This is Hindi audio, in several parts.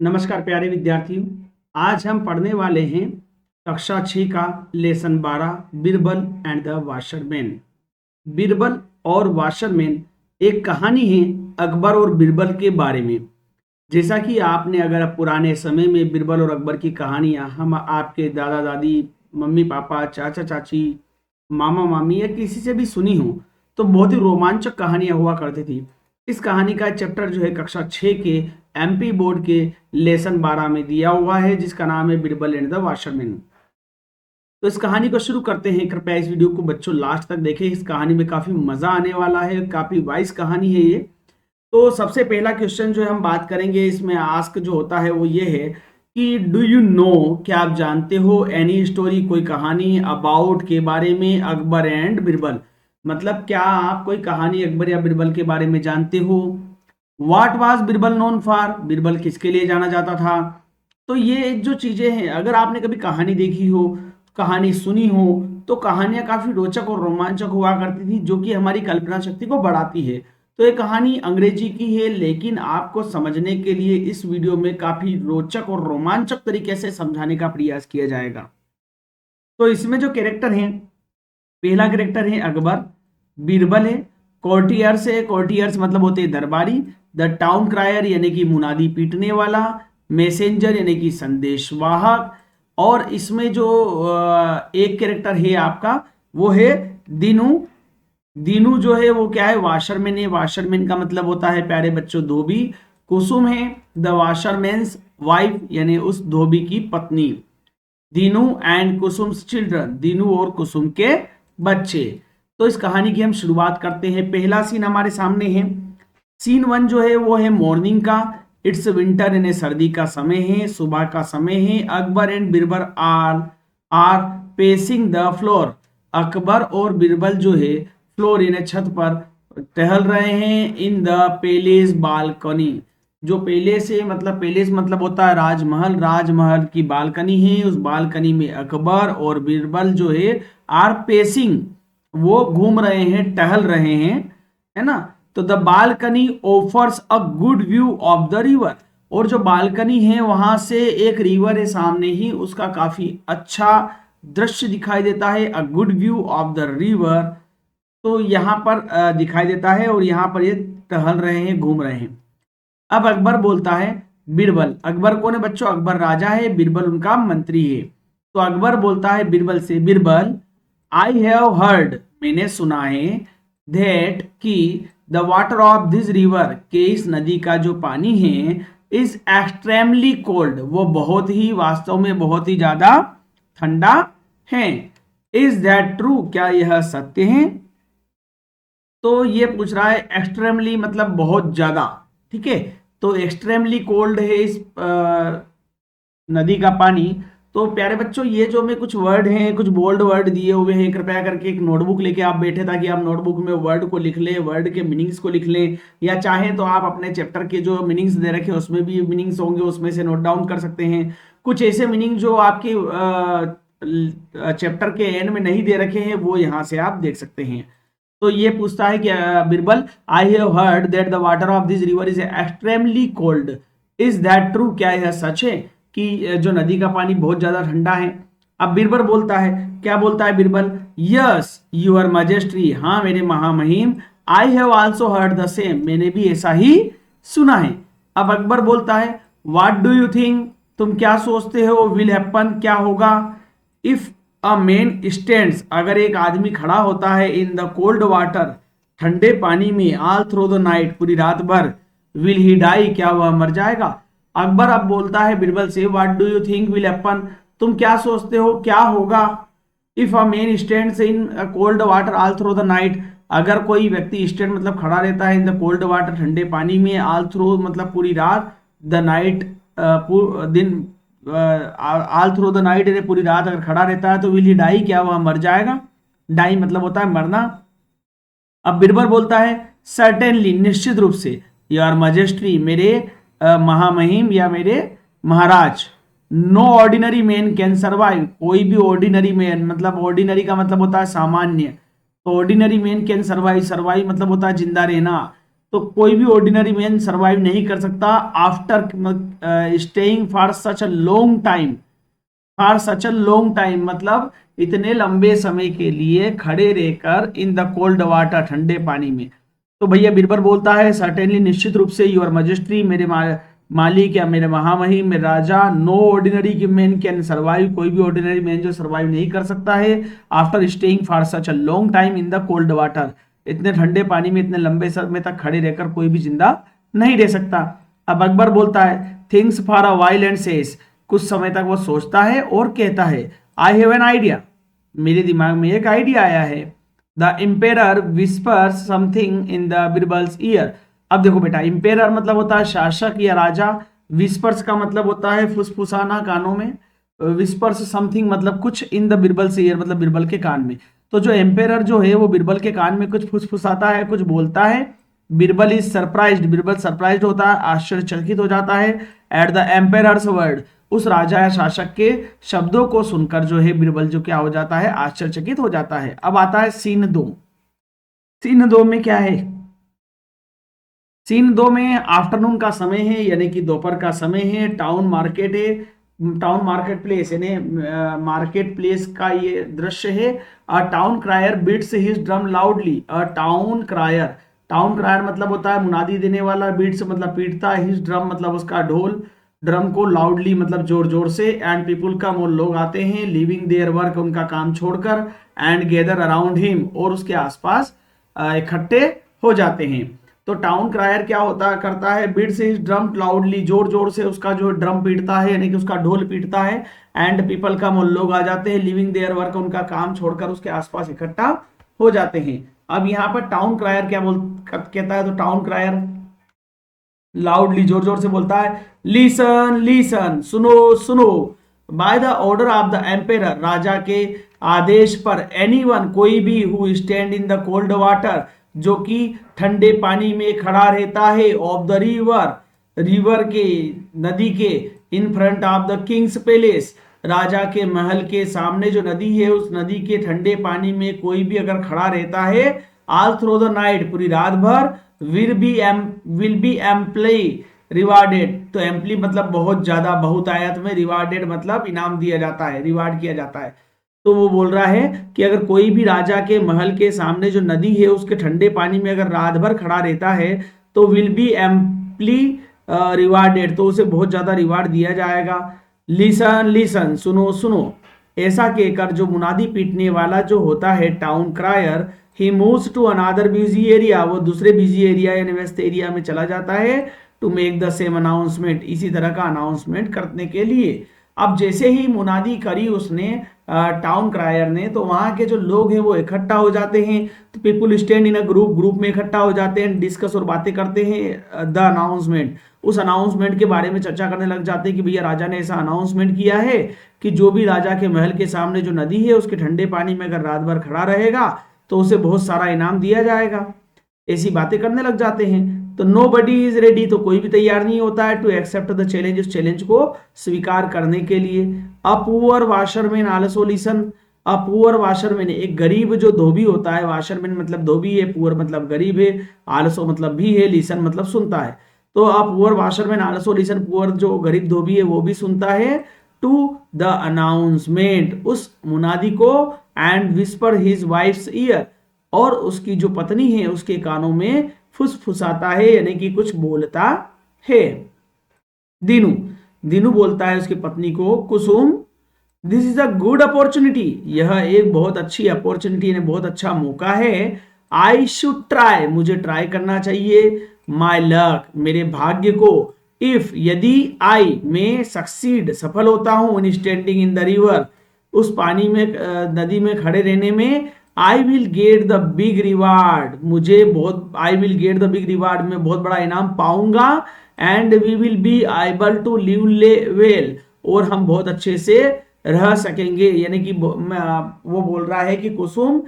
नमस्कार प्यारे विद्यार्थियों। आज हम पढ़ने वाले हैं कक्षा 6 का lesson 12 Birbal and the washerman. Birbal और वाशरमैन एक कहानी है अकबर और बीरबल के बारे में। जैसा कि आपने अगर पुराने समय में बीरबल और अकबर की कहानियां हम आपके दादा दादी, मम्मी पापा, चाचा चाची, मामा मामी या किसी से भी सुनी हो तो बहुत ही रोमांचक कहानियां हुआ करती थी। इस कहानी का चैप्टर जो है कक्षा 6 के एमपी बोर्ड के लेसन 12 में दिया हुआ है, जिसका नाम है बीरबल एंड द वाशरमैन। तो इस कहानी को शुरू करते हैं। कृपया इस वीडियो को बच्चों लास्ट तक देखें। इस कहानी में काफी मजा आने वाला है, काफी वाइज कहानी है ये। तो सबसे पहला क्वेश्चन जो हम बात करेंगे इसमें आस्क जो होता है वो ये है कि डू यू नो, क्या आप जानते हो, एनी स्टोरी, कोई कहानी, अबाउट के बारे में, अकबर एंड बीरबल। मतलब क्या आप कोई कहानी अकबर या बीरबल के बारे में जानते हो। What was Birbal known for, Birbal किसके लिए जाना जाता था। तो ये जो चीजें हैं, अगर आपने कभी कहानी देखी हो, कहानी सुनी हो, तो कहानियां काफी रोचक और रोमांचक हुआ करती थी, जो कि हमारी कल्पना शक्ति को बढ़ाती है। तो ये कहानी अंग्रेजी की है, लेकिन आपको समझने के लिए इस वीडियो में काफी रोचक और रोमांचक तरीके से समझाने का प्रयास किया जाएगा। तो इसमें जो कैरेक्टर हैं, पहला कैरेक्टर है अकबर, बीरबल है, कोर्टियर्स है, कोर्टियर्स मतलब होते हैं दरबारी, द टाउन क्रायर यानी कि मुनादी पीटने वाला, मैसेंजर यानी कि संदेशवाहक, और इसमें जो एक कैरेक्टर है आपका वो है दीनू। दीनू जो है वो क्या है, वाशरमैन है। वाशरमैन का मतलब होता है प्यारे बच्चों धोबी। कुसुम है द वाशरमैन्स वाइफ यानी उस धोबी की पत्नी। दीनू एंड कुसुम्स चिल्ड्रन, दीनू और कुसुम के बच्चे। तो इस कहानी की हम शुरुआत करते हैं। पहला सीन हमारे सामने है। सीन 1 जो है वो है मॉर्निंग का। इट्स विंटर यानी सर्दी का समय है, सुबह का समय है। Akbar and Birbal are pacing the floor. Akbar और बीरबल जो है फ्लोर यानी छत पर टहल रहे हैं। इन द पैलेस बालकनी, जो पैलेस है मतलब पैलेस मतलब होता है राजमहल, राजमहल की बालकनी है। उस बालकनी में अकबर और बीरबल जो है आर पेसिंग, वो घूम रहे हैं, टहल रहे हैं, है ना। तो the balcony offers a good view of the river, और जो बालकनी है वहां से एक रिवर है सामने ही, उसका काफी अच्छा दृश्य दिखाई देता है। A good view of the river, तो यहाँ पर दिखाई देता है, और यहाँ पर ये टहल रहे हैं, घूम रहे हैं। अब अकबर बोलता है बीरबल, अकबर कौन है बच्चों, अकबर राजा है, बीरबल उनका मंत्री है। तो अकबर बोलता है बीरबल से, बीरबल आई हैव हर्ड, मैंने सुना है, दैट कि the water of this river, के इस नदी का जो पानी है, इज एक्सट्रीमली कोल्ड, वो बहुत ही, वास्तव में बहुत ही ज्यादा ठंडा है। इज दैट ट्रू, क्या यह सत्य है। तो ये पूछ रहा है एक्सट्रीमली मतलब बहुत ज्यादा, ठीक है। तो एक्सट्रीमली कोल्ड है इस नदी का पानी। तो प्यारे बच्चों ये जो मैं कुछ वर्ड हैं, कुछ बोल्ड वर्ड दिए हुए हैं, कृपया करके एक नोटबुक लेके आप बैठे, ताकि आप नोटबुक में वर्ड को लिख लें, वर्ड के मीनिंग्स को लिख लें, या चाहे तो आप अपने चैप्टर के जो मीनिंग्स दे रखे उसमें भी मीनिंग्स होंगे, उसमें से नोट डाउन कर सकते हैं। कुछ ऐसे मीनिंग जो आपके चैप्टर के एंड में नहीं दे रखे हैं वो यहाँ से आप देख सकते हैं। तो ये पूछता है कि Birbal, I have heard that the water of this river is extremely cold, is that true, क्या यह सच है कि जो नदी का पानी बहुत ज्यादा ठंडा है। अब बीरबल बोलता है, क्या बोलता है बीरबल, यस यूर मजेस्ट्री, हाँ मेरे महामहिम, I have also heard the same, मैंने भी ऐसा ही सुना है। अब अकबर बोलता है, व्हाट डू यू थिंक, तुम क्या सोचते हो, विल हैपन, क्या होगा, इफ अ मैन स्टैंड्स, अगर एक आदमी खड़ा होता है, इन द कोल्ड वाटर, ठंडे पानी में, ऑल थ्रू द नाइट, पूरी रात भर, विल ही डाई, क्या वह मर जाएगा। अकबर अब बोलता है बीरबल से, what do you think will happen, तुम क्या सोचते हो क्या होगा, if a man stands in cold water all through the night, अगर कोई व्यक्ति स्टैंड मतलब खड़ा रहता है इन द कोल्ड वाटर, ठंडे पानी में, ऑल थ्रू मतलब पूरी रात, द नाइट दिन, ऑल थ्रू द नाइट यानी पूरी रात अगर खड़ा रहता है, तो विल ही डाई, क्या वह मर जाएगा। डाई मतलब होता है मरना। अब बीरबल बोलता है, सर्टेनली, निश्चित रूप से, योर मजेस्ट्री, मेरे महामहिम या मेरे महाराज, no ordinary man can survive, कोई भी ऑर्डिनरी मैन, मतलब ऑर्डिनरी का मतलब होता है सामान्य, तो ordinary man can survive, survive मतलब होता है जिंदा रहना, तो कोई भी ऑर्डिनरी मैन सरवाइव नहीं कर सकता after staying for such a long time. For such a long time मतलब इतने लंबे समय के लिए खड़े रहकर इन द कोल्ड वाटर, ठंडे पानी में। तो भैया बीरबल बोलता है सर्टेनली, निश्चित रूप से, यूर मजिस्ट्री, मेरे मालिक या मेरे महामहिम, मेरे राजा, no ordinary man can survive, कोई भी ऑर्डिनरी मैन जो सर्वाइव नहीं कर सकता है after staying for such a long time in the cold water, इतने ठंडे पानी में इतने लंबे समय तक खड़े रहकर कोई भी जिंदा नहीं रह सकता। अब अकबर बोलता है things for a while and says, कुछ समय तक वो सोचता है और कहता है आई हैव एन आइडिया, मेरे दिमाग में एक आइडिया आया है। The emperor whispers something in the Birbal's year. अब देखो बेटा, एम्पेरर मतलब होता है शासक या राजा, विस्पर्स का मतलब होता है फुसफुसाना कानों में, विस्पर्स समथिंग मतलब कुछ, इन द बिरबल्स ईयर मतलब बिरबल के कान में। तो जो एम्पेरर जो है वो बिरबल के कान में कुछ फुसफुसाता है, कुछ बोलता है। Birbal is surprised, Birbal surprised होता है, आश्चर्यचकित हो जाता है एट द एम्पेरर्स वर्ड, उस राजा या शासक के शब्दों को सुनकर जो है बिरबल जो क्या हो जाता है, आश्चर्यचकित हो जाता है। अब आता है सीन 2। सीन 2 में क्या है? सीन 2 में आफ्टरनून का समय है, यानी कि दोपहर का समय है, टाउन मार्केट है, टाउन मार्केट प्लेस यानी मार्केट प्लेस का ये दृश्य है। A town crier beats his drum loudly, a town crier, town crier मतलब होता है मुनादी देने वाला, बीट्स मतलब पीटता, हिज ड्रम मतलब उसका ढोल, ड्रम को लाउडली मतलब जोर जोर से, एंड पीपुल का वो लोग आते हैं, लिविंग देयर वर्क उनका काम छोड़कर, एंड गेदर अराउंड हिम और उसके आसपास इकट्ठे हो जाते हैं। तो टाउन क्रायर क्या होता करता है, बीट्स हिज ड्रम लाउडली, जोर जोर से उसका जो ड्रम पीटता है यानी कि उसका ढोल पीटता है, एंड पीपल का वो लोग आ जाते हैं, लिविंग देयर वर्क उनका काम छोड़कर उसके आसपास इकट्ठा हो जाते हैं। अब यहाँ पर टाउन क्रायर क्या कहता है, तो टाउन क्रायर लाउडली जोर जोर से बोलता है लिसन लिसन, सुनो सुनो, by the order of the emperor, राजा के आदेश पर, एनीवन कोई भी, who stand in the cold water, जो कि ठंडे पानी में खड़ा रहता है, ऑफ द रिवर, रिवर के, नदी के, in front of the king's palace, राजा के महल के सामने जो नदी है उस नदी के ठंडे पानी में कोई भी अगर खड़ा रहता है, ऑल थ्रू द नाइट, पूरी रात भर, विल बी एम्पली रिवार्डेड, तो एम्पली मतलब बहुत ज्यादा, बहुत आयत में, रिवार्डेड मतलब इनाम दिया जाता है, रिवार्ड किया जाता है। तो वो बोल रहा है कि अगर कोई भी राजा के महल के सामने जो नदी है उसके ठंडे पानी में अगर रात भर खड़ा रहता है तो विल बी एम्पली रिवार्डेड, तो उसे बहुत ज्यादा रिवार्ड दिया जाएगा। लिसन लिसन, सुनो सुनो, ऐसा कहकर जो मुनादी पीटने वाला जो होता है town crier, he moves to another busy area, वो दूसरे बिजी एरिया यानी व्यस्त एरिया में चला जाता है, to make the same announcement, इसी तरह का अनाउंसमेंट करने के लिए। अब जैसे ही मुनादी करी उसने टाउन क्रायर ने, तो वहां के जो लोग हैं वो इकट्ठा हो जाते हैं, तो people stand in a group, group में इकट्ठा हो जाते हैं, डिस्कस और बातें करते हैं द अनाउंसमेंट, उस अनाउंसमेंट के बारे में चर्चा करने लग जाते हैं कि भैया राजा ने ऐसा अनाउंसमेंट किया है कि जो भी राजा के महल के सामने जो नदी है उसके ठंडे पानी में अगर रात भर खड़ा रहेगा तो उसे बहुत सारा इनाम दिया जाएगा। ऐसी बातें करने लग जाते हैं। तो नो बडी इज रेडी, तो कोई भी तैयार नहीं होता है टू एक्सेप्ट द चैलेंज, उस चैलेंज को स्वीकार करने के लिए। A poor washerman also listen, a poor washerman, एक गरीब जो धोबी होता है, वाशरमैन मतलब धोबी है, पुअर मतलब गरीब है, आल्सो मतलब भी है, लिसन मतलब सुनता है। तो a poor washerman also listen, poor जो गरीब धोबी है वो भी सुनता है, टू द अनाउंसमेंट, उस मुनादी को, and whisper his wives year, और उसकी जो पत्नी है उसके कानों में फुसफुसाता है यानी कि कुछ बोलता है। दीनू, दीनू बोलता है उसकी पत्नी को, Kusum this is a good opportunity, यह एक बहुत अच्छी अपॉर्चुनिटी यानी बहुत अच्छा मौका है। आई शुड ट्राई, मुझे ट्राई करना चाहिए, माई लक, मेरे भाग्य को, इफ यदि, आई मैं सक्सीड, सफल होता हूं, in standing in the river, उस पानी में नदी में खड़े रहने में, I will get the big reward, मुझे बहुत, I will get the big reward, मैं बहुत बड़ा इनाम पाऊंगा, and we will be able to live well, और हम बहुत अच्छे से रह सकेंगे। यानी कि वो बोल रहा है कि कुसुम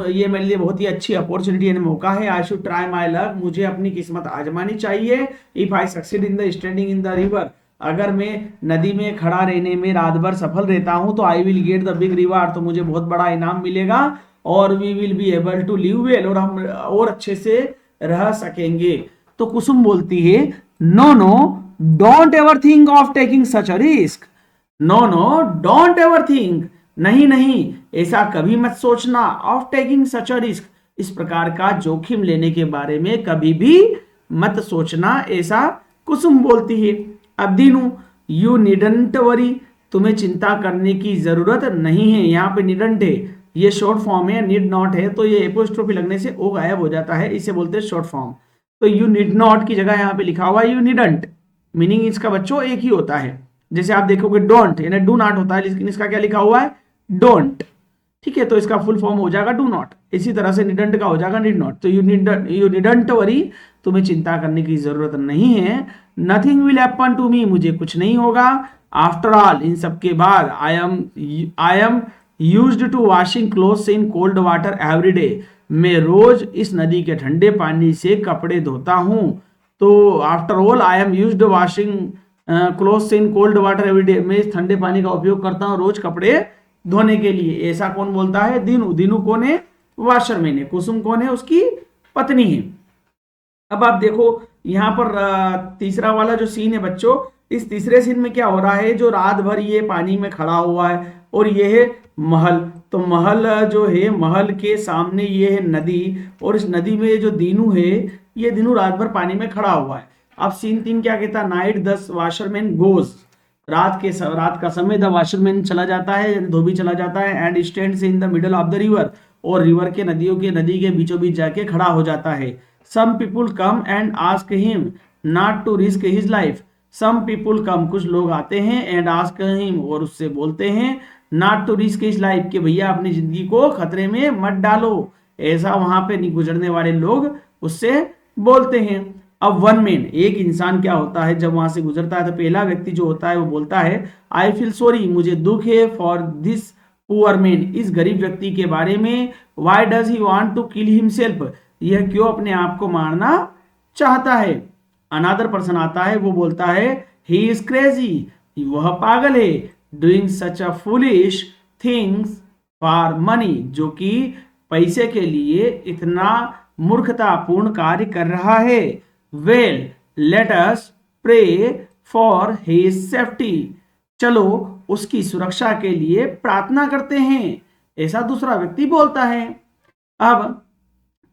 ये मेरे लिए बहुत ही अच्छी अपॉर्चुनिटी यानी मौका है, I should try my luck, मुझे अपनी किस्मत आजमानी चाहिए। If I succeed in the standing in the river, अगर मैं नदी में खड़ा रहने में रात भर सफल रहता हूं तो I will get the big reward, तो मुझे बहुत बड़ा इनाम मिलेगा, और we will be able to live well, और हम और अच्छे से रह सकेंगे। तो कुसुम बोलती है no no don't ever think of taking such a risk. No no don't ever think, नहीं नहीं ऐसा कभी मत सोचना, of taking such a risk, इस प्रकार का जोखिम लेने के बारे में कभी भी मत सोचना, ऐसा कुसुम बोलती है। अब दीनू यू नीडंट वरी, तुम्हें चिंता करने की जरूरत नहीं है। यहाँ पे नीडंट है, ये शॉर्ट फॉर्म है, नीड नॉट है, तो ये एपोस्ट्रोफी लगने से ओ गायब हो जाता है, इसे बोलते हैं शॉर्ट फॉर्म। तो यू नीड नॉट की जगह यहाँ पे लिखा हुआ है यू नीडंट। मीनिंग इसका बच्चों एक ही होता है। जैसे आप देखोगे डोंट यानी डू नॉट होता है, लेकिन इसका क्या लिखा हुआ है डोंट। ठीक है, तो इसका फुल फॉर्म हो जाएगा डू नॉट। इसी तरह से निडंट का हो जाएगा नीड नॉट। तो यू निडंट वरी, तुम्हें चिंता करने की जरूरत नहीं है। Nothing will happen to me, मुझे कुछ नहीं होगा। आफ्टर ऑल, इन सब के बाद, I am used to washing clothes in cold water every day, मैं रोज इस नदी के ठंडे पानी से कपड़े धोता हूं। तो after all I am used washing clothes in cold water every day, मैं इस ठंडे पानी का उपयोग करता हूं रोज कपड़े धोने के लिए। ऐसा कौन बोलता है दीनू। दीनू कौन है वाशरमैन है। कुसुम कौन है उसकी पत्नी है। अब आप देखो यहाँ पर तीसरा वाला जो सीन है बच्चों, इस तीसरे सीन में क्या हो रहा है, जो रात भर ये पानी में खड़ा हुआ है और ये है महल। तो महल जो है, महल के सामने ये है नदी, और इस नदी में जो दीनू है, ये दीनू रात भर पानी में खड़ा हुआ है। अब सीन 3 क्या कहता है, नाइट 10 वाशरमैन गोज, रात का समय द वाशरमैन चला जाता है, धोबी चला जाता है, and stands in the middle of the river, और रिवर के नदी के बीचों बीच जाके खड़ा हो जाता है। Some people come and ask him not to risk his life, some people come, कुछ लोग आते हैं, एंड आस्क हिम, और उससे बोलते हैं, not to risk his life, कि भैया अपनी जिंदगी को खतरे में मत डालो, ऐसा वहां पे गुजरने वाले लोग उससे बोलते हैं। अब वन मैन, एक इंसान क्या होता है जब वहां से गुजरता है, तो पहला व्यक्ति जो होता है वो बोलता है आई फील सॉरी, मुझे दुख है, फॉर दिस पुअर मैन, इस गरीब व्यक्ति के बारे में। Why does he want to kill himself, यह क्यों अपने आप को मारना चाहता है। अनदर पर्सन आता है, वो बोलता है ही इज क्रेजी, वह पागल है, doing such a foolish things for money, जो कि पैसे के लिए इतना मूर्खतापूर्ण कार्य कर रहा है। Well let us pray for his safety, चलो उसकी सुरक्षा के लिए प्रार्थना करते हैं, ऐसा दूसरा व्यक्ति बोलता है। अब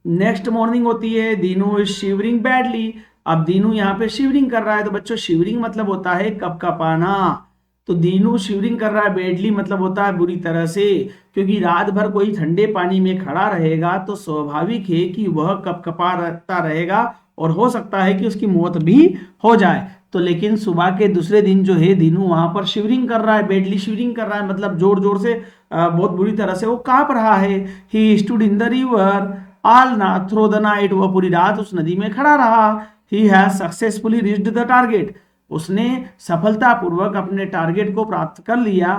नेक्स्ट मॉर्निंग होती है, दीनू इज शिवरिंग बैडली। अब दीनू यहाँ पे शिवरिंग कर रहा है, तो बच्चों शिवरिंग मतलब होता है कपकपाना। तो दीनू शिवरिंग कर रहा है, बैडली मतलब होता है बुरी तरह से, क्योंकि रात भर कोई ठंडे पानी में खड़ा रहेगा तो स्वाभाविक है कि वह कपकपा रहता रहेगा, और हो सकता है कि उसकी मौत भी हो जाए। तो लेकिन सुबह के दूसरे दिन जो है दीनू वहां पर शिवरिंग कर रहा है, बैडली शिवरिंग कर रहा है, मतलब जोर जोर से बहुत बुरी तरह से वो कांप रहा है। He stood in the river all ना थ्रू द नाइट, वह पूरी रात उस नदी में खड़ा रहा। He has successfully reached the target, उसने सफलतापूर्वक अपने टारगेट को प्राप्त कर लिया।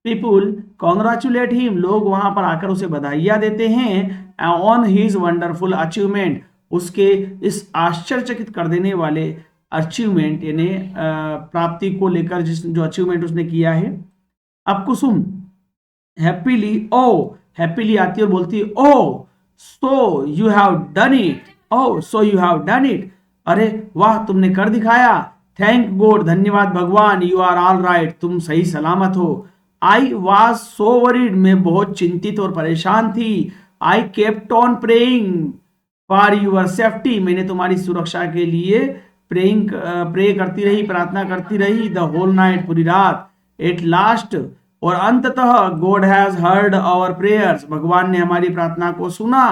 पीपुल कॉन्ग्रेचुलेट हिम, लोग वहां पर आकर उसे बधाइयां देते हैं ऑन हिज वंडरफुल अचीवमेंट, उसके इस आश्चर्यचकित कर देने वाले अचीवमेंट यानी प्राप्ति को लेकर जो अचीवमेंट उसने किया है। अब कुसुम हैप्पीली आती है और बोलती है oh so you have done it, oh so you have done it, अरे वाह तुमने कर दिखाया, थैंक गॉड, धन्यवाद भगवान, यू आर ऑल राइट, तुम सही सलामत हो। आई वॉज सो वरीड, मैं बहुत चिंतित और परेशान थी। I kept on praying for your safety, मैंने तुम्हारी सुरक्षा के लिए प्रे करती रही, प्रार्थना करती रही, द होल नाइट, पूरी रात। एट लास्ट, और अंततः, God has heard our prayers, भगवान ने हमारी प्रार्थना को सुना।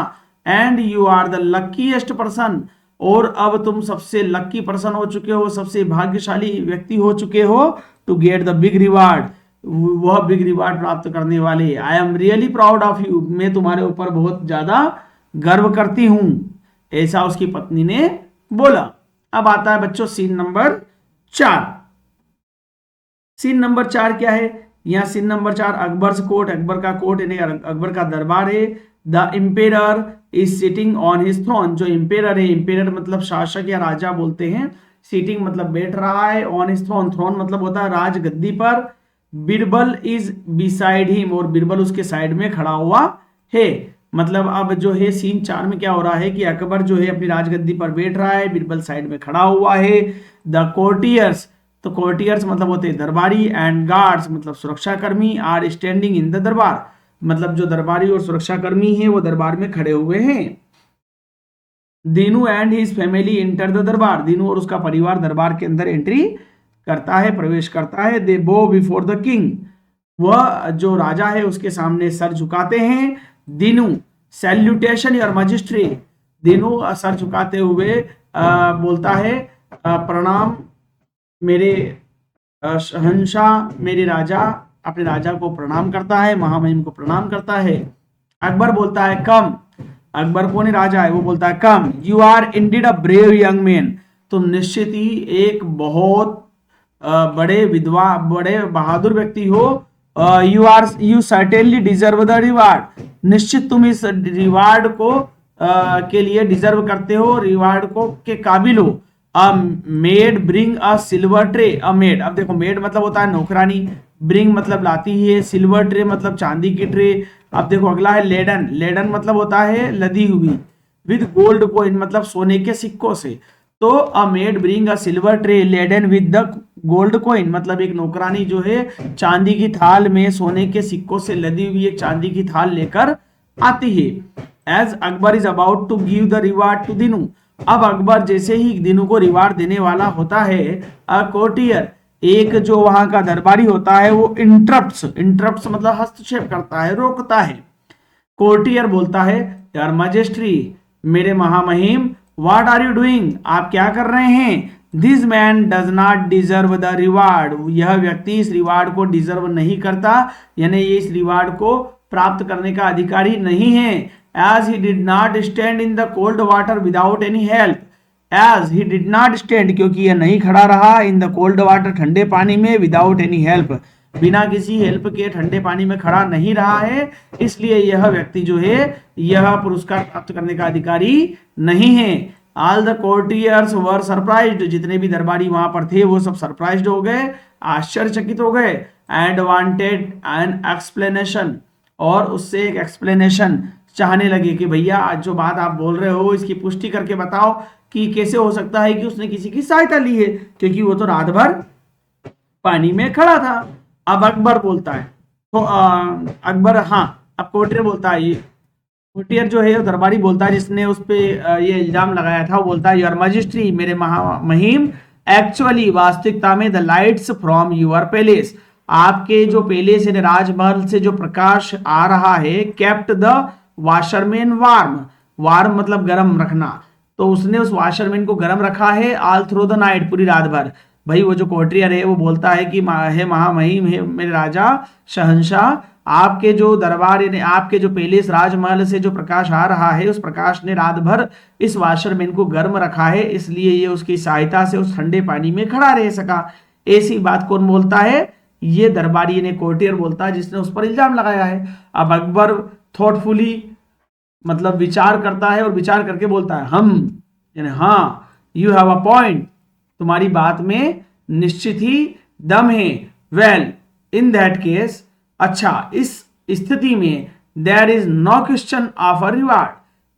And you are the luckiest person, और अब तुम सबसे लकी पर्सन हो चुके हो, सबसे भाग्यशाली व्यक्ति हो चुके हो, to get the big reward, वह बिग रिवार्ड प्राप्त करने वाले। I am really proud of you, मैं तुम्हारे ऊपर बहुत ज्यादा गर्व करती हूं, ऐसा उसकी पत्नी ने बोला। अब आता है बच्चों सीन नंबर 4। सीन नंबर 4 क्या है, यहाँ scene number 4 Akbar's court, Akbar का कोर्ट यानी अकबर का दरबार है। The emperor is sitting on his throne, जो एम्पेरर है, एम्पेरर मतलब शासक या राजा बोलते हैं, सिटिंग मतलब बैठ रहा है, ऑन हिज थ्रोन, थ्रोन मतलब होता है राज गद्दी पर। बिरबल इज बिसाइड हिम, और बिरबल उसके साइड में खड़ा हुआ है। मतलब अब जो है सीन 4 में क्या हो रहा है कि अकबर जो है अपनी राजगद्दी पर बैठ रहा है, बीरबल साइड में खड़ा हुआ है। द कोर्टियर्स, तो कोर्टियर्स मतलब होते हैं दरबारी, एंड गार्ड्स मतलब सुरक्षाकर्मी, आर स्टैंडिंग इन द दरबार, मतलब जो दरबारी और सुरक्षाकर्मी हैं वो दरबार में खड़े हुए हैं। Dinu and his family enter the दरबार, दीनू और उसका परिवार दरबार के अंदर एंट्री करता है, प्रवेश करता है। दे बो बिफोर द किंग, वह जो राजा है उसके सामने सर झुकाते हैं। Dinu salutation your majesty, Dinu sir झुकाते हुए बोलता है प्रणाम मेरे शहंशाह, मेरे राजा, अपने राजा को प्रणाम करता है, महामहिम को प्रणाम करता है। अकबर बोलता है कम, अकबर कौन राजा है, वो बोलता है come, you are indeed a brave young man, तुम निश्चित ही एक बहुत बड़े विद्वान, बड़े बहादुर व्यक्ति हो। You certainly deserve the reward, निश्चित तुम इस रिवार्ड को के लिए डिजर्व करते हो, रिवार्ड को के काबिल हो। A maid bring a silver tray, a maid, अब देखो मेड मतलब होता है नौकरानी, ब्रिंग मतलब लाती है, सिल्वर ट्रे मतलब चांदी की ट्रे। अब देखो अगला है लेडन, लेडन मतलब होता है लदी हुई, विद गोल्ड कॉइन मतलब सोने के सिक्कों से। तो a maid bring a silver tray laden with the gold coin, मतलब एक नौकरानी जो है चांदी की थाल में सोने के सिक्कों से लदी हुई एक चांदी की थाल लेकर आती है। As Akbar is about to give the reward to Dinu, अब अकबर जैसे ही दिनू को रिवार्ड देने वाला होता है, अ कोर्टियर, एक जो वहां का दरबारी होता है वो इंटरप्ट्स मतलब हस्तक्षेप करता है, रोकता है। कोर्टियर बोलता है यार मजिस्ट्री, मेरे महामहिम, व्हाट आर यू डूइंग, आप क्या कर रहे हैं। This man does not deserve the reward, यह व्यक्ति इस रिवार्ड को डिजर्व नहीं करता, यानी ये इस रिवार्ड को प्राप्त करने का अधिकारी नहीं है। As he did not stand in the cold water without any help, as he did not stand क्योंकि यह नहीं खड़ा रहा, इन द कोल्ड वाटर ठंडे पानी में, विदाउट एनी हेल्प बिना किसी हेल्प के ठंडे पानी में खड़ा नहीं रहा है, इसलिए यह व्यक्ति जो है यह पुरस्कार प्राप्त करने का अधिकारी नहीं है। All the courtiers were surprised, जितने भी दरबारी वहां पर थे वो सब सरप्राइज्ड हो गए, आश्चर्यचकित हो गए। एंड वांटेड एन एक्सप्लेनेशन, और उससे एक एक्सप्लेनेशन चाहने लगे कि भैया आज जो बात आप बोल रहे हो इसकी पुष्टि करके बताओ कि कैसे हो सकता है कि उसने किसी की सहायता ली है, क्योंकि वो तो रात भर पानी में खड़ा था। अब अकबर बोलता है, तो अकबर, हाँ अब कोर्टियर बोलता है, ये कोर्टियर जो है दरबारी बोलता है जिसने उस पे ये इल्जाम लगाया था, वो बोलता है योर मजिस्ट्री, मेरे महामहिम, एक्चुअली वास्तविकता में the lights from your palace, आपके जो पैलेस है राजमहल से जो प्रकाश आ रहा है, kept the washerman warm, warm मतलब गर्म रखना, तो उसने उस वाशरमैन को गर्म रखा है ऑल थ्रू द नाइट, पूरी रात भर। भाई वो जो कोर्टियर है वो बोलता है कि है महामहिम, है मेरे राजा शहंशाह, आपके जो दरबार यानी आपके जो पैलेस राजमहल से जो प्रकाश आ रहा है उस प्रकाश ने रात भर इस वाशरमैन को गर्म रखा है, इसलिए ये उसकी सहायता से उस ठंडे पानी में खड़ा रह सका। ऐसी बात कौन बोलता है, ये दरबारी ने कोर्टियर बोलता है जिसने उस पर इल्जाम लगाया है। अब अकबर थॉटफुली मतलब विचार करता है और विचार करके बोलता है हम, यानी हाँ, यू हैव अ पॉइंट, तुम्हारी बात में निश्चित ही दम है। वेल इन दैट केस, अच्छा इस स्थिति में there is no question of a reward,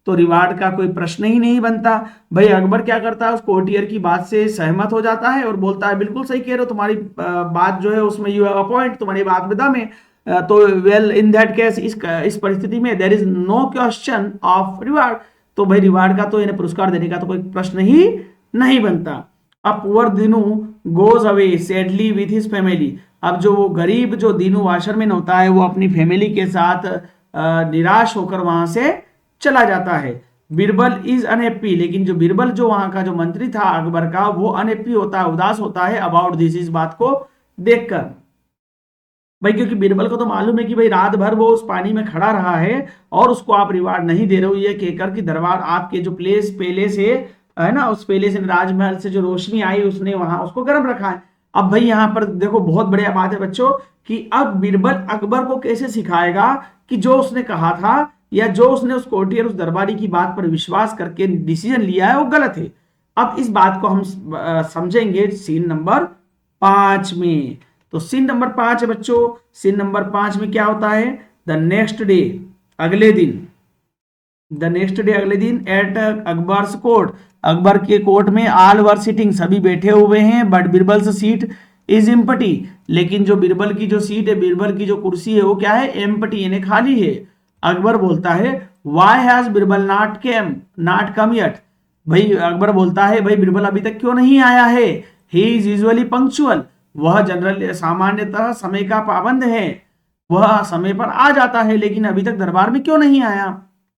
तो रिवार्ड का कोई प्रश्न ही नहीं बनता। भाई अकबर क्या करता है, उस कोर्टियर की बात से सहमत हो जाता है और बोलता है बिल्कुल सही कह रहे हो, तुम्हारी बात जो है उसमें यू हैव अ पॉइंट, तुम्हारी बात में दम है। तो वेल इन दैट केस, इस परिस्थिति में there is no question of reward, तो भाई रिवार्ड का तो इन्हें पुरस्कार देने का तो कोई प्रश्न ही नहीं बनता। अब poor Dinu goes away sadly with his family, अब जो वो गरीब जो दीनू वाशरमैन होता है वो अपनी फैमिली के साथ निराश होकर वहां से चला जाता है। बीरबल इज अनहैप्पी, लेकिन जो बीरबल जो वहां का जो मंत्री था अकबर का, वो अनहैप्पी होता है, उदास होता है अबाउट दिस, इस बात को देखकर। भाई क्योंकि बीरबल को तो मालूम है कि भाई रात भर वो उस पानी में खड़ा रहा है और उसको आप रिवार्ड नहीं दे रहे हो, ये कहकर कि दरबार आपके जो पैलेस है ना, उस पैलेस राजमहल से जो रोशनी आई उसने वहां उसको गर्म रखा है। अब भाई यहाँ पर देखो बहुत बढ़िया बात है बच्चों कि अब बीरबल अकबर को कैसे सिखाएगा कि जो उसने कहा था या जो उसने उस कोर्टियर उस दरबारी की बात पर विश्वास करके डिसीजन लिया है वो गलत है। अब इस बात को हम समझेंगे सीन नंबर 5 में। तो सीन नंबर 5 है बच्चों, सीन नंबर 5 में क्या होता है, द नेक्स्ट डे, अगले दिन द नेक्स्ट डे, अगले दिन, एट अकबर्स कोर्ट, अकबर के कोर्ट में, ऑल वर सिटिंग, सभी बैठे हुए हैं, but Birbal's seat is empty, लेकिन जो बीरबल की जो सीट है, बीरबल की जो कुर्सी है वो क्या है, एम्प्टी यानी खाली है। अकबर बोलता है why has Birbal not come yet, भाई अकबर बोलता है भाई बीरबल अभी तक क्यों नहीं आया है। ही इज यूजुअली पंक्चुअल, वह जनरल सामान्यतः समय का पाबंद है, वह समय पर आ जाता है, लेकिन अभी तक दरबार में क्यों नहीं आया,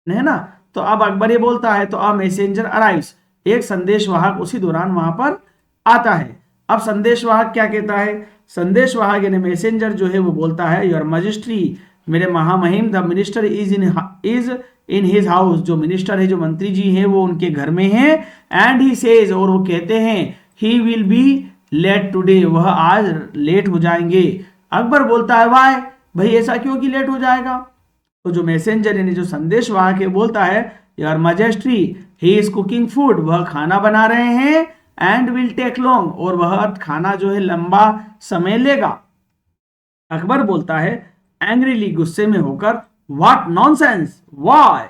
है ना। तो अब अकबर ये बोलता है, तो अ मैसेंजर अराइव्स, एक संदेशवाहक उसी दौरान वहां पर आता है। अब संदेशवाहक क्या कहता है, संदेशवाहक यानी मैसेंजर जो है वो बोलता है, योर मजिस्ट्री, मेरे महामहिम, the minister is in his house, जो मिनिस्टर है, जो मंत्री जी हैं वो उनके घर में हैं, एंड ही सेज, और वो कहते हैं, he will be late today, वह आज लेट हो जाएंगे। अकबर बोलता है वाई, भाई ऐसा क्यों कि लेट हो जाएगा। तो जो मैसेंजर यानी जो संदेशवाहक है बोलता है, your majesty, he is cooking food, वह खाना बना रहे हैं, एंड विल टेक लॉन्ग, और वह खाना जो है लंबा समय लेगा। अकबर बोलता है एंग्रीली, गुस्से में होकर, व्हाट नॉनसेंस, व्हाई,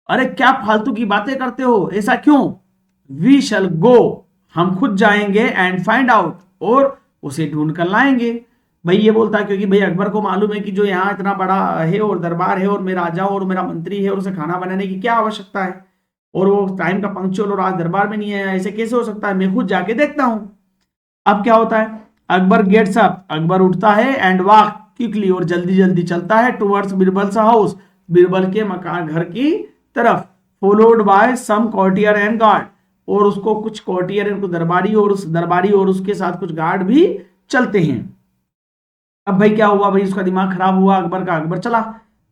अरे क्या फालतू की बातें करते हो, ऐसा क्यों। वी शैल गो, हम खुद जाएंगे, एंड फाइंड आउट, और उसे ढूंढ कर लाएंगे। भाई ये बोलता है क्योंकि भाई अकबर को मालूम है कि जो यहाँ इतना बड़ा है और दरबार है और मेरा राजा और मेरा मंत्री है और उसे खाना बनाने की क्या आवश्यकता है, और वो टाइम का पंक्चुअल और आज दरबार में नहीं है, ऐसे कैसे हो सकता है, मैं खुद जाके देखता हूं। अब क्या होता है, अकबर गेट्स अप, अकबर उठता है, एंड वॉक क्विकली, और जल्दी जल्दी चलता है, टुवर्ड्स बीरबल्स हाउस, बीरबल के मकान घर की तरफ, followed by some courtier and guard, और उसको कुछ कॉर्टियर, उनको दरबारी और उसके साथ कुछ गार्ड भी चलते हैं। अब भाई क्या हुआ, भाई उसका दिमाग खराब हुआ अकबर का, अकबर चला।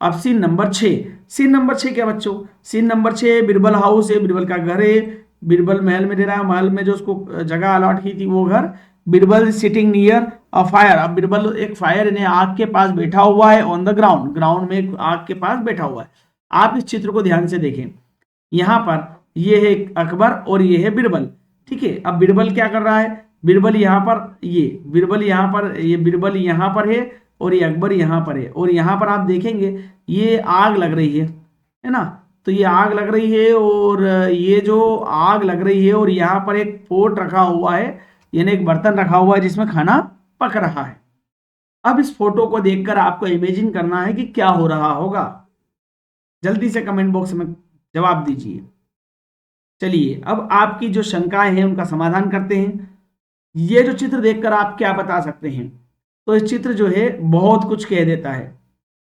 अब सीन नंबर 6, सीन नंबर 6 क्या बच्चों, सीन नंबर 6 बीरबल हाउस है, बीरबल का घर है, बीरबल महल में रह रहा है, महल में जो उसको जगह अलॉट की थी वो घर, Birbal sitting near a fire, अब बीरबल एक फायर यानी आग के पास बैठा हुआ है, ऑन द ग्राउंड, ग्राउंड में आग के पास बैठा हुआ है। आप इस चित्र को ध्यान से देखें, यहां पर ये है अकबर और ये है बीरबल, ठीक है। अब बीरबल क्या कर रहा है, बीरबल यहाँ पर, ये बीरबल यहाँ पर, ये बीरबल यहाँ पर है, और ये अकबर यहाँ पर है, और यहाँ पर आप देखेंगे ये आग लग रही है ना, तो ये आग लग रही है, और ये जो आग लग रही है, और यहाँ पर एक पोट रखा हुआ है, यानी एक बर्तन रखा हुआ है जिसमें खाना पक रहा है। अब इस फोटो को देखकर आपको इमेजिन करना है कि क्या हो रहा होगा, जल्दी से कमेंट बॉक्स में जवाब दीजिए। चलिए अब आपकी जो शंकाएं हैं उनका समाधान करते हैं। ये जो चित्र देखकर आप क्या बता सकते हैं, तो इस चित्र जो है बहुत कुछ कह देता है,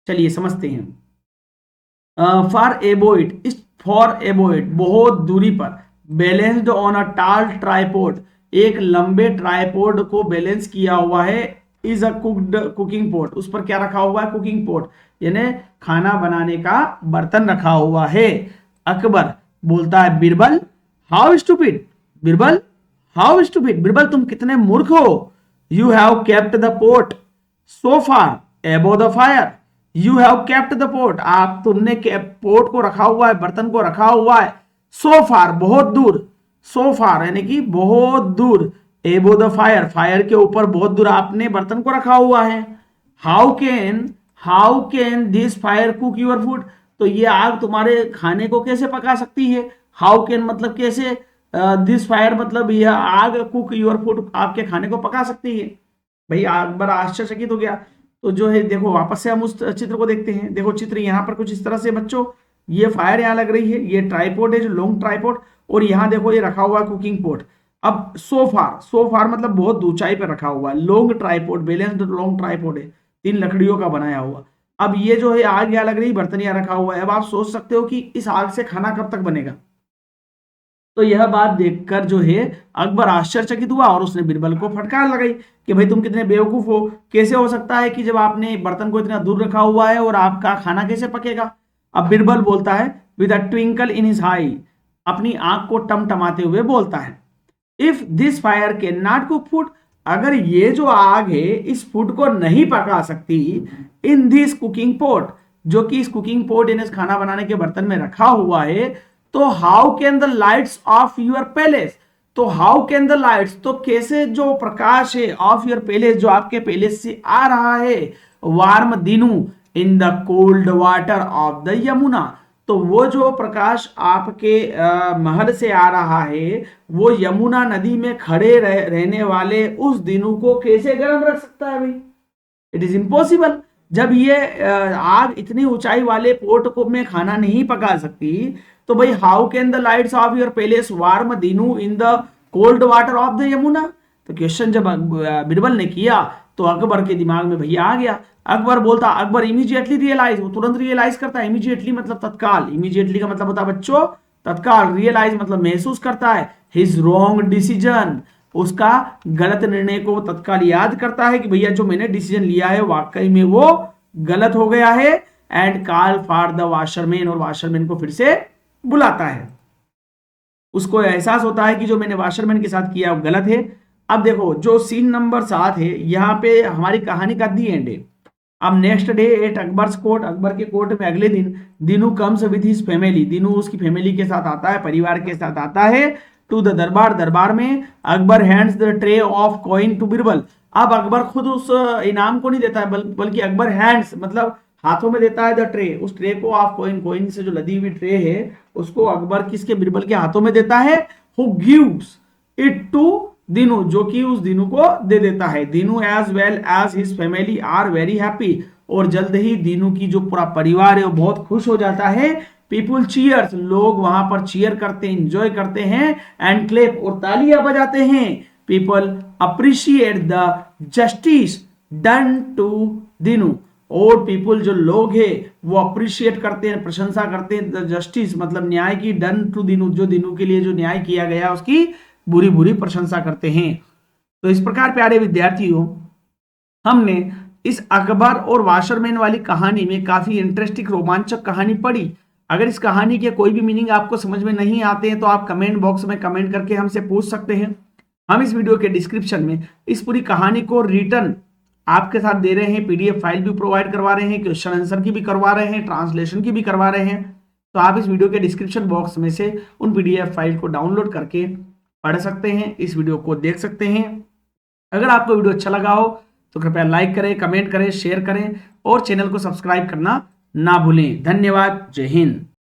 चलिए समझते हैं। फॉर एबोइड, इस फॉर एबोइड, बहुत दूरी पर, बैलेंस्ड ऑन अ टाल ट्राइपोड, एक लंबे ट्राइपोड को बैलेंस किया हुआ है, is a cooked cooking pot, उस पर क्या रखा हुआ है, कुकिंग पोट, यानी खाना बनाने का बर्तन रखा हुआ है। अकबर बोलता है Birbal how stupid, Birbal how stupid, Birbal तुम कितने मूर्ख हो, you have kept the pot so far above the fire, you have kept the pot, आप तुमने पोट को रखा हुआ है, बर्तन को रखा हुआ है, सो फार बहुत दूर, सो फार यानी कि बहुत दूर, एबो द फायर, फायर के ऊपर बहुत दूर आपने बर्तन को रखा हुआ है। How can this fire cook your food, तो ये आग तुम्हारे खाने को कैसे पका सकती है, हाउ कैन मतलब कैसे, दिस फायर मतलब यह आग कुक योर फूड, आपके खाने को पका सकती है। भाई अकबर आश्चर्यचकित हो गया। तो जो है देखो वापस से हम उस चित्र को देखते हैं, देखो चित्र यहाँ पर कुछ इस तरह से बच्चों, ये फायर यहाँ लग रही है, ये ट्राइपोड है जो लॉन्ग ट्राइपोड, और यहाँ देखो ये रखा हुआ है कुकिंग पोट। अब सोफार मतलब बहुत ऊंचाई पर रखा हुआ है, long tripod, balanced long tripod है, 3 लकड़ियों का बनाया हुआ। अब ये जो है आग यहाँ लग रही, बर्तन यहाँ रखा हुआ है। अब आप सोच सकते हो कि इस आग से खाना कब तक बनेगा। तो यह बात देखकर जो है अकबर आश्चर्यचकित हुआ और उसने बीरबल को फटकार लगाई कि भाई तुम कितने बेवकूफ हो, कैसे हो सकता है कि जब आपने बर्तन को इतना दूर रखा हुआ है और आपका खाना कैसे पकेगा। अब बीरबल बोलता है with a twinkle in his eye, अपनी आंख को टमटमाते हुए बोलता है, if this fire can not cook food, अगर ये जो आग है इस फूड को नहीं पका सकती, इन दिस कुकिंग पोट, जो कि इस कुकिंग पोट यानी खाना बनाने के बर्तन में रखा हुआ है, तो how can the lights off your palace, तो हाउ कैन द लाइट्स, तो कैसे जो प्रकाश है ऑफ योर पैलेस, जो आपके पैलेस से आ रहा है, warm Dinu in the cold water of the Yamuna, तो तो वो जो प्रकाश आपके महल से आ रहा है वो यमुना नदी में खड़े रहने वाले उस दिनू को कैसे गर्म रख सकता है भाई? It is impossible. जब ये आग इतनी ऊंचाई वाले पोर्ट को में खाना नहीं पका सकती, तो भाई how can the lights off your palace warm Dinu in the cold water of the Yamuna? तो क्वेश्चन जब बिरबल ने किया तो अकबर के दिमाग में भैया आ गया। अकबर बोलता, अकबर इमीडिएटली रियलाइज, वो तुरंत रियलाइज करता है। इमीडिएटली मतलब तत्काल, इमीडिएटली का मतलब होता है बच्चों तत्काल, रियलाइज मतलब महसूस करता है हिज रॉन्ग डिसीजन, उसका गलत निर्णय को तत्काल याद करता है कि भैया जो मैंने डिसीजन लिया है वाकई में वो गलत हो गया है। And call for the washerman, और वाशरमैन को फिर से बुलाता है। उसको एहसास होता है कि जो मैंने वाशरमैन के साथ किया वो गलत है। अब देखो जो सीन नंबर 7 है यहाँ पे हमारी कहानी का दी एंड है। अब next day at Akbar's court, Akbar के कोर्ट में अगले दिन Dinu comes with his family, Dinu उसकी फैमिली के साथ आता है, परिवार के साथ आता है टू द दरबार, दरबार में Akbar hands the tray of coin to Birbal. अब अकबर खुद उस इनाम को नहीं देता है बल्कि अकबर हैंड्स मतलब हाथों में देता है द ट्रे, उस ट्रे को ऑफ कॉइन, कॉइन से जो लदी हुई ट्रे है उसको अकबर किसके, बिरबल के हाथों में देता है। Who gives it to Dinu, जो कि उस दिनू को दे देता है। Dinu as well as his family are very happy, और जल्द ही दिनू की जो पूरा परिवार है वो बहुत खुश हो जाता है। पीपुल चीयर्स, लोग वहां पर चीयर करते हैं, एंजॉय करते हैं, एंड क्लेप, और तालियां बजाते हैं। People appreciate the justice done to Dinu, और पीपल जो लोग हैं वो अप्रिशिएट करते हैं, प्रशंसा करते हैं द जस्टिस मतलब न्याय की, डन टू दिनू जो दिनू के लिए जो न्याय किया गया उसकी बुरी बुरी प्रशंसा करते हैं। तो इस प्रकार प्यारे विद्यार्थियों हमने इस अकबर और वाशरमैन वाली कहानी में काफी इंटरेस्टिंग रोमांचक कहानी पढ़ी। अगर इस कहानी के कोई भी मीनिंग आपको समझ में नहीं आते हैं तो आप कमेंट बॉक्स में कमेंट करके हमसे पूछ सकते हैं। हम इस वीडियो के डिस्क्रिप्शन में इस पूरी कहानी को रिटर्न आपके साथ दे रहे हैं, पीडीएफ फाइल भी प्रोवाइड करवा रहे हैं, क्वेश्चन आंसर की भी करवा रहे हैं, ट्रांसलेशन की भी करवा रहे हैं। तो आप इस वीडियो के डिस्क्रिप्शन बॉक्स में से उन पीडीएफ फाइल को डाउनलोड करके पढ़ सकते हैं, इस वीडियो को देख सकते हैं। अगर आपको वीडियो अच्छा लगा हो तो कृपया लाइक करें, कमेंट करें, शेयर करें और चैनल को सब्सक्राइब करना ना भूलें। धन्यवाद। जय हिंद।